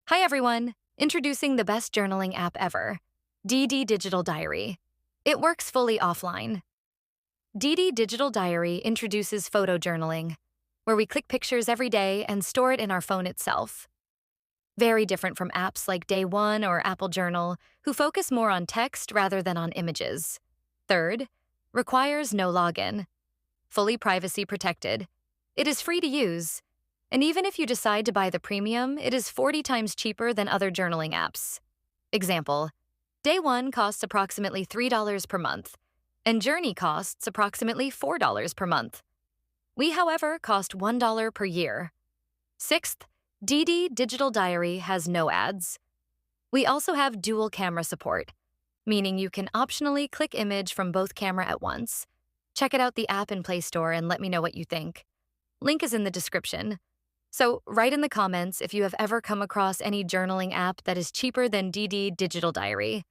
Hi everyone! Introducing the best journaling app ever, DD Digital Diary. It works fully offline. DD Digital Diary introduces photo journaling, where we click pictures every day and store it in our phone itself. Very different from apps like DayOne or Apple Journal, who focus more on text rather than on images. Third, requires no login. Fully privacy protected. It is free to use. And even if you decide to buy the premium, it is 40 times cheaper than other journaling apps. Example, DayOne costs approximately $3 per month, and Journey costs approximately $4 per month. We, however, cost $1 per year. Sixth, DD Digital Diary has no ads. We also have dual camera support, meaning you can optionally click image from both camera at once. Check it out the app in Play Store and let me know what you think. Link is in the description. So write in the comments if you have ever come across any journaling app that is cheaper than DD Digital Diary.